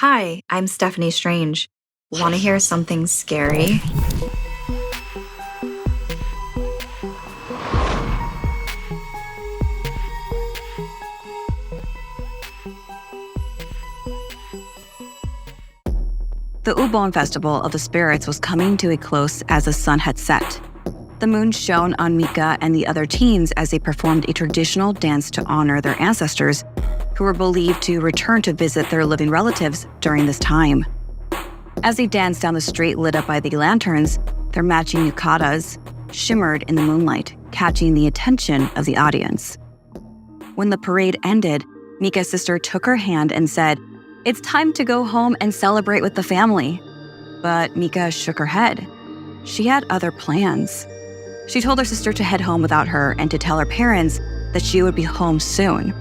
Hi, I'm Steffany Strange. Want to hear something scary? The Obon Festival of the Spirits was coming to a close as the sun had set. The moon shone on Mika and the other teens as they performed a traditional dance to honor their ancestors, who were believed to return to visit their living relatives during this time. As they danced down the street lit up by the lanterns, their matching yukatas shimmered in the moonlight, catching the attention of the audience. When the parade ended, Mika's sister took her hand and said, "It's time to go home and celebrate with the family." But Mika shook her head. She had other plans. She told her sister to head home without her and to tell her parents that she would be home soon.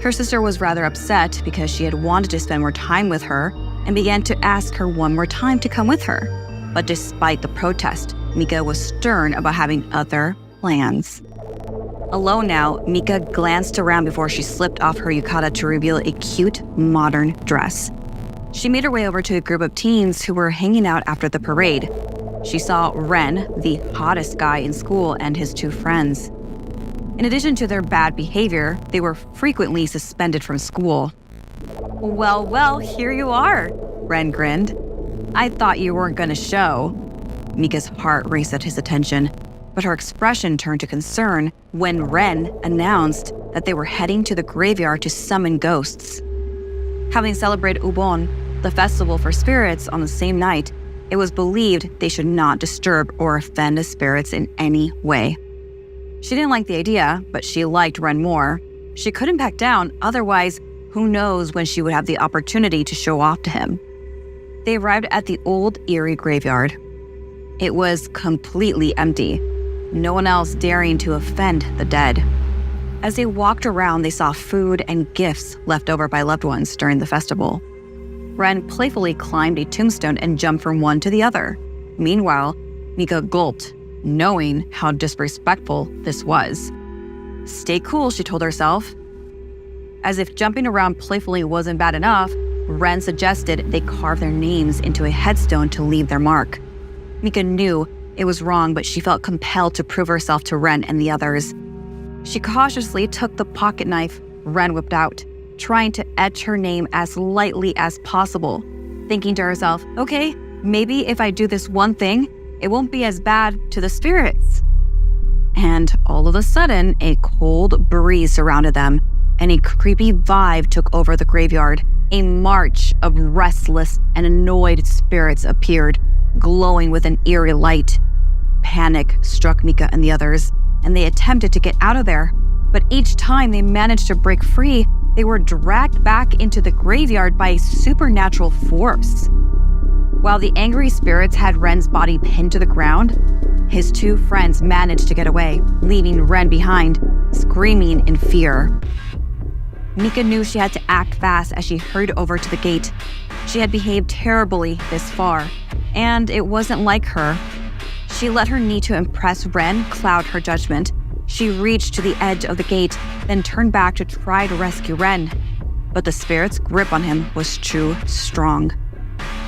Her sister was rather upset because she had wanted to spend more time with her and began to ask her one more time to come with her. But despite the protest, Mika was stern about having other plans. Alone now, Mika glanced around before she slipped off her yukata to reveal a cute, modern dress. She made her way over to a group of teens who were hanging out after the parade. She saw Ren, the hottest guy in school, and his two friends. In addition to their bad behavior, they were frequently suspended from school. Well, here you are," Ren grinned. "I thought you weren't going to show." Mika's heart raced at his attention, but her expression turned to concern when Ren announced that they were heading to the graveyard to summon ghosts. Having celebrated Obon, the festival for spirits, on the same night, it was believed they should not disturb or offend the spirits in any way. She didn't like the idea, but she liked Ren more. She couldn't back down, otherwise, who knows when she would have the opportunity to show off to him. They arrived at the old, eerie graveyard. It was completely empty, no one else daring to offend the dead. As they walked around, they saw food and gifts left over by loved ones during the festival. Ren playfully climbed a tombstone and jumped from one to the other. Meanwhile, Mika gulped, knowing how disrespectful this was. "Stay cool," she told herself. As if jumping around playfully wasn't bad enough, Ren suggested they carve their names into a headstone to leave their mark. Mika knew it was wrong, but she felt compelled to prove herself to Ren and the others. She cautiously took the pocket knife Ren whipped out, trying to etch her name as lightly as possible, thinking to herself, "Okay, maybe if I do this one thing, it won't be as bad to the spirits." And all of a sudden, a cold breeze surrounded them, and a creepy vibe took over the graveyard. A march of restless and annoyed spirits appeared, glowing with an eerie light. Panic struck Mika and the others, and they attempted to get out of there. But each time they managed to break free, they were dragged back into the graveyard by a supernatural force. While the angry spirits had Ren's body pinned to the ground, his two friends managed to get away, leaving Ren behind, screaming in fear. Mika knew she had to act fast as she hurried over to the gate. She had behaved terribly this far, and it wasn't like her. She let her need to impress Ren cloud her judgment. She reached to the edge of the gate, then turned back to try to rescue Ren. But the spirit's grip on him was too strong.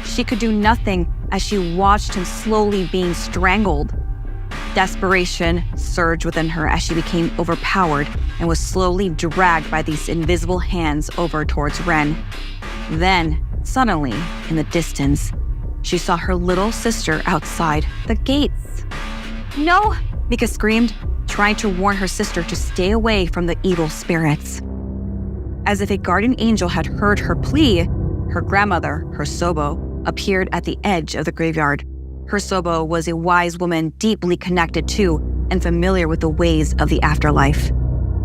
She could do nothing as she watched him slowly being strangled. Desperation surged within her as she became overpowered and was slowly dragged by these invisible hands over towards Ren. Then, suddenly, in the distance, she saw her little sister outside the gates. "No!" Mika screamed, trying to warn her sister to stay away from the evil spirits. As if a guardian angel had heard her plea, her grandmother, her Sobo, appeared at the edge of the graveyard. Her Sobo was a wise woman deeply connected to and familiar with the ways of the afterlife.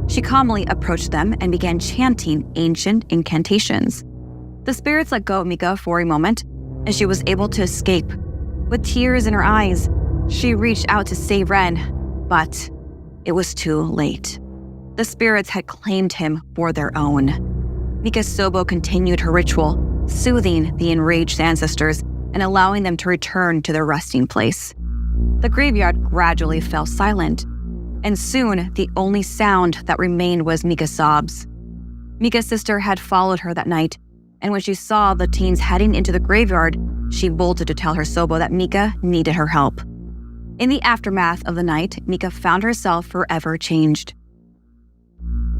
She calmly approached them and began chanting ancient incantations. The spirits let go of Mika for a moment, and she was able to escape. With tears in her eyes, she reached out to save Ren, but it was too late. The spirits had claimed him for their own. Mika's Sobo continued her ritual, soothing the enraged ancestors and allowing them to return to their resting place. The graveyard gradually fell silent, and soon the only sound that remained was Mika's sobs. Mika's sister had followed her that night, and when she saw the teens heading into the graveyard, she bolted to tell her Sobo that Mika needed her help. In the aftermath of the night, Mika found herself forever changed.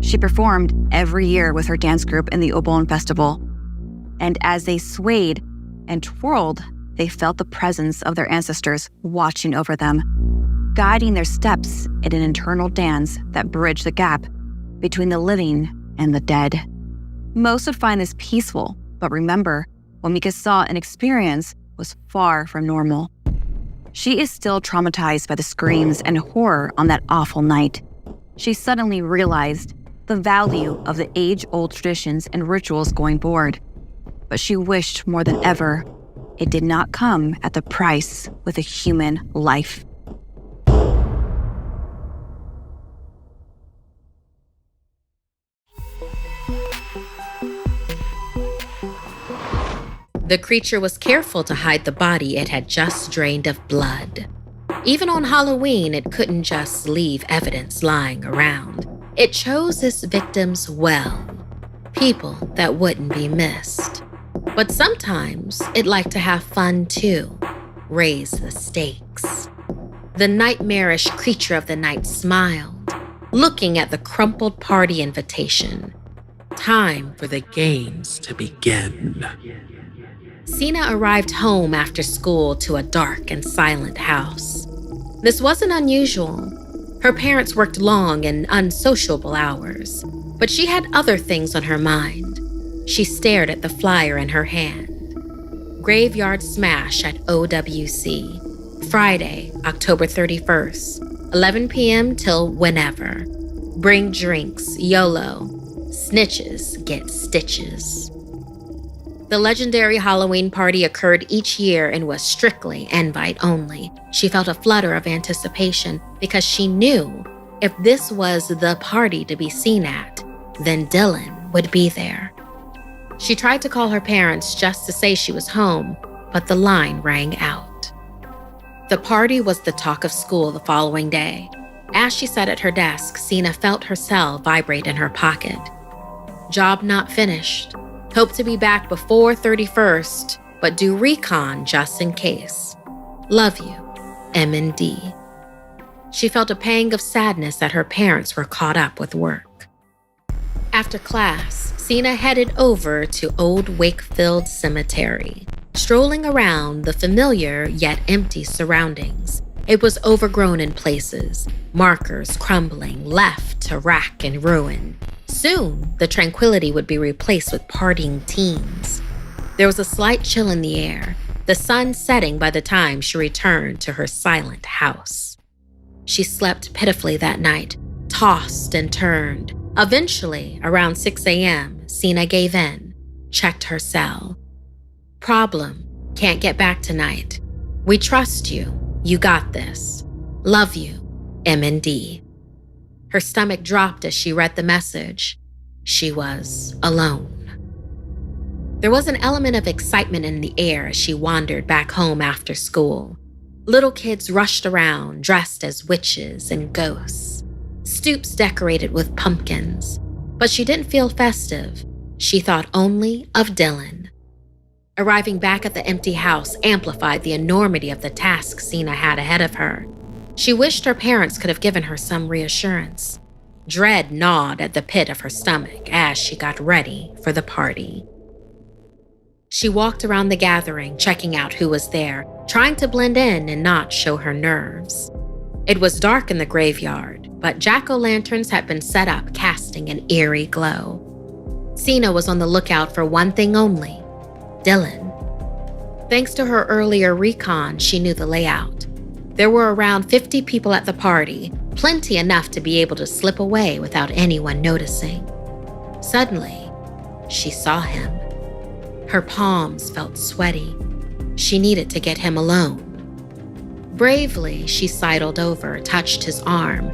She performed every year with her dance group in the Obon festival, and as they swayed and twirled, they felt the presence of their ancestors watching over them, guiding their steps in an internal dance that bridged the gap between the living and the dead. Most would find this peaceful, but remember, what Mika saw and experienced was far from normal. She is still traumatized by the screams and horror on that awful night. She suddenly realized the value of the age-old traditions and rituals going forward, but she wished more than ever it did not come at the price with a human life. The creature was careful to hide the body it had just drained of blood. Even on Halloween, it couldn't just leave evidence lying around. It chose its victims well, people that wouldn't be missed. But sometimes it liked to have fun too, raise the stakes. The nightmarish creature of the night smiled, looking at the crumpled party invitation. Time for the games to begin. Sina arrived home after school to a dark and silent house. This wasn't unusual. Her parents worked long and unsociable hours, but she had other things on her mind. She stared at the flyer in her hand. Graveyard Smash at OWC, Friday, October 31st, 11 p.m. till whenever. Bring drinks, YOLO. Snitches get stitches. The legendary Halloween party occurred each year and was strictly invite only. She felt a flutter of anticipation because she knew if this was the party to be seen at, then Dylan would be there. She tried to call her parents just to say she was home, but the line rang out. The party was the talk of school the following day. As she sat at her desk, Sina felt her cell vibrate in her pocket. Job not finished. Hope to be back before 31st, but do recon just in case. Love you, M&D. She felt a pang of sadness that her parents were caught up with work. After class, Sina headed over to Old Wakefield Cemetery, strolling around the familiar yet empty surroundings. It was overgrown in places, markers crumbling, left to rack and ruin. Soon, the tranquility would be replaced with partying teens. There was a slight chill in the air, the sun setting by the time she returned to her silent house. She slept pitifully that night, tossed and turned. Eventually, around 6 a.m., Sina gave in, checked her cell. Problem, can't get back tonight. We trust you. You got this. Love you, M&D. Her stomach dropped as she read the message. She was alone. There was an element of excitement in the air as she wandered back home after school. Little kids rushed around, dressed as witches and ghosts. Stoops decorated with pumpkins. But she didn't feel festive. She thought only of Dylan. Arriving back at the empty house amplified the enormity of the task Sina had ahead of her. She wished her parents could have given her some reassurance. Dread gnawed at the pit of her stomach as she got ready for the party. She walked around the gathering, checking out who was there, trying to blend in and not show her nerves. It was dark in the graveyard, but jack-o'-lanterns had been set up, casting an eerie glow. Sina was on the lookout for one thing only: Dylan. Thanks to her earlier recon, she knew the layout. There were around 50 people at the party, plenty enough to be able to slip away without anyone noticing. Suddenly, she saw him. Her palms felt sweaty. She needed to get him alone. Bravely, she sidled over, touched his arm.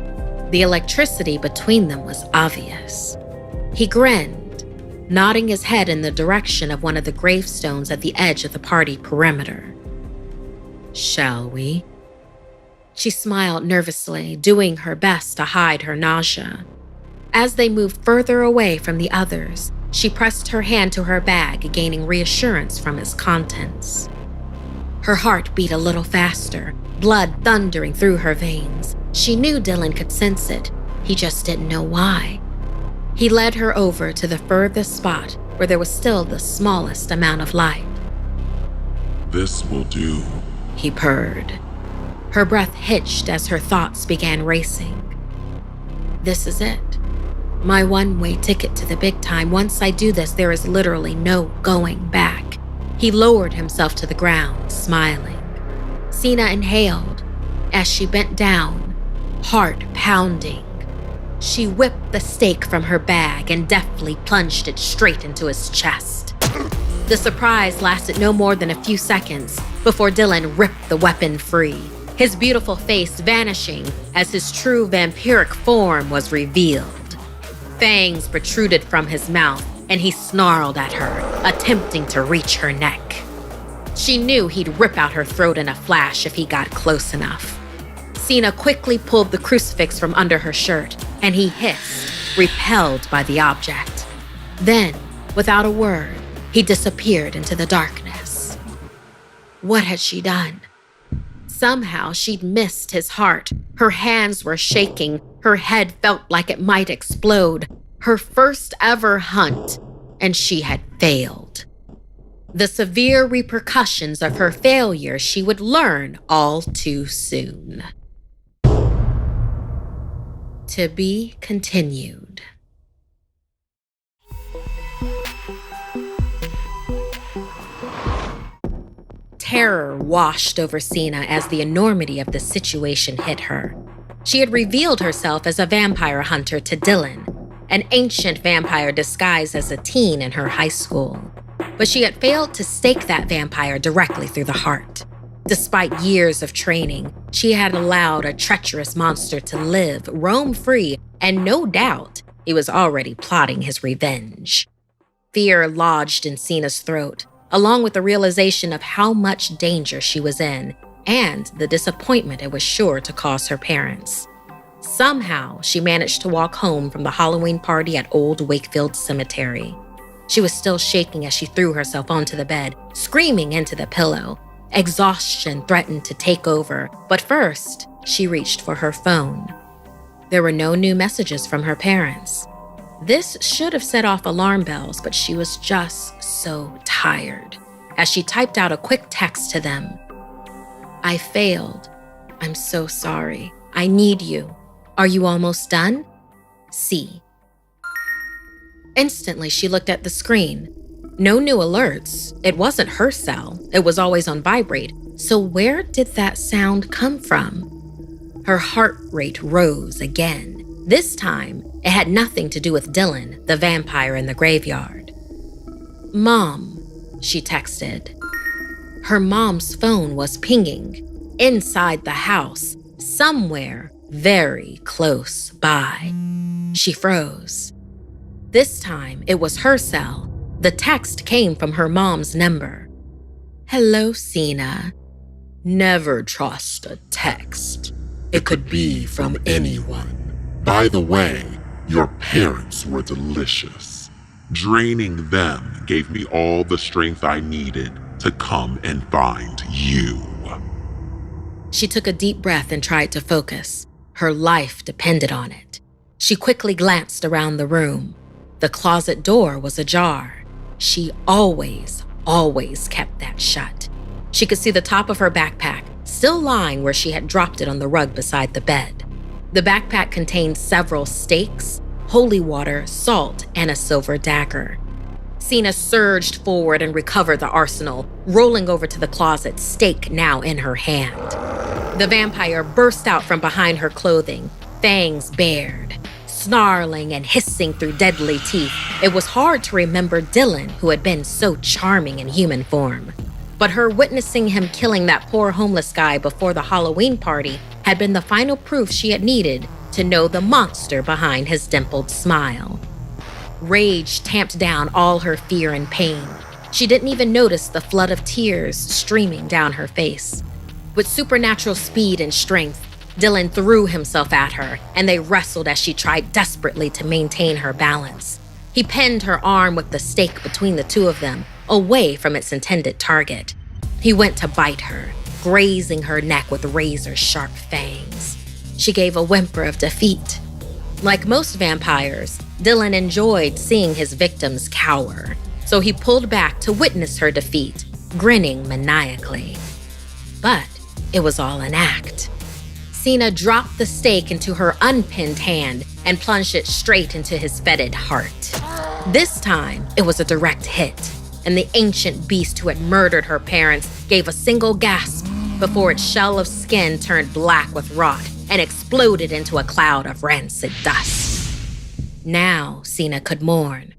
The electricity between them was obvious. He grinned, nodding his head in the direction of one of the gravestones at the edge of the party perimeter. "Shall we?" She smiled nervously, doing her best to hide her nausea. As they moved further away from the others, She pressed her hand to her bag, gaining reassurance from its contents. Her heart beat a little faster, blood thundering through her veins. She knew Dylan could sense it. He just didn't know why. He led her over to the furthest spot where there was still the smallest amount of light. "This will do," he purred. Her breath hitched as her thoughts began racing. This is it. My one-way ticket to the big time. Once I do this, there is literally no going back. He lowered himself to the ground, smiling. Sina inhaled as she bent down, heart pounding. She whipped the stake from her bag and deftly plunged it straight into his chest. The surprise lasted no more than a few seconds before Dylan ripped the weapon free, his beautiful face vanishing as his true vampiric form was revealed. Fangs protruded from his mouth, and he snarled at her, attempting to reach her neck. She knew he'd rip out her throat in a flash if he got close enough. Sina quickly pulled the crucifix from under her shirt, and he hissed, repelled by the object. Then, without a word, he disappeared into the darkness. What had she done? Somehow she'd missed his heart. Her hands were shaking. Her head felt like it might explode. Her first ever hunt, and she had failed. The severe repercussions of her failure she would learn all too soon. To be continued. Terror washed over Sina as the enormity of the situation hit her. She had revealed herself as a vampire hunter to Dylan, an ancient vampire disguised as a teen in her high school. But she had failed to stake that vampire directly through the heart. Despite years of training, she had allowed a treacherous monster to live, roam free, and no doubt he was already plotting his revenge. Fear lodged in Sina's throat, along with the realization of how much danger she was in and the disappointment it was sure to cause her parents. Somehow, she managed to walk home from the Halloween party at Old Wakefield Cemetery. She was still shaking as she threw herself onto the bed, screaming into the pillow. Exhaustion threatened to take over, but first, she reached for her phone. There were no new messages from her parents. This should have set off alarm bells, but she was just so tired. As she typed out a quick text to them, "I failed. I'm so sorry. I need you. Are you almost done? C." Instantly, she looked at the screen. No new alerts. It wasn't her cell. It was always on vibrate. So where did that sound come from? Her heart rate rose again. This time, it had nothing to do with Dylan, the vampire in the graveyard. "Mom," she texted. Her mom's phone was pinging inside the house, somewhere very close by. She froze. This time, it was her cell. The text came from her mom's number. "Hello, Sina. Never trust a text. It could be from anyone. By the way, your parents were delicious. Draining them gave me all the strength I needed to come and find you." She took a deep breath and tried to focus. Her life depended on it. She quickly glanced around the room. The closet door was ajar. She always kept that shut. She could see the top of her backpack, still lying where she had dropped it on the rug beside the bed. The backpack contained several stakes, holy water, salt, and a silver dagger. Sina surged forward and recovered the arsenal, rolling over to the closet, stake now in her hand. The vampire burst out from behind her clothing, fangs bared. Snarling and hissing through deadly teeth, it was hard to remember Dylan, who had been so charming in human form. But her witnessing him killing that poor homeless guy before the Halloween party had been the final proof she had needed to know the monster behind his dimpled smile. Rage tamped down all her fear and pain. She didn't even notice the flood of tears streaming down her face. With supernatural speed and strength, Dylan threw himself at her, and they wrestled as she tried desperately to maintain her balance. He pinned her arm with the stake between the two of them, away from its intended target. He went to bite her, grazing her neck with razor-sharp fangs. She gave a whimper of defeat. Like most vampires, Dylan enjoyed seeing his victims cower, so he pulled back to witness her defeat, grinning maniacally. But it was all an act. Sina dropped the stake into her unpinned hand and plunged it straight into his fetid heart. This time, it was a direct hit, and the ancient beast who had murdered her parents gave a single gasp before its shell of skin turned black with rot and exploded into a cloud of rancid dust. Now, Sina could mourn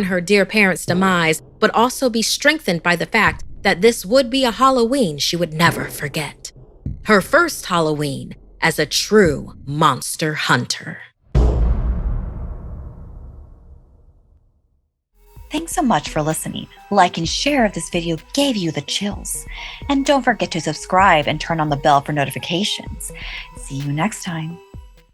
her dear parents' demise, but also be strengthened by the fact that this would be a Halloween she would never forget. Her first Halloween as a true monster hunter. Thanks so much for listening. Like and share if this video gave you the chills. And don't forget to subscribe and turn on the bell for notifications. See you next time.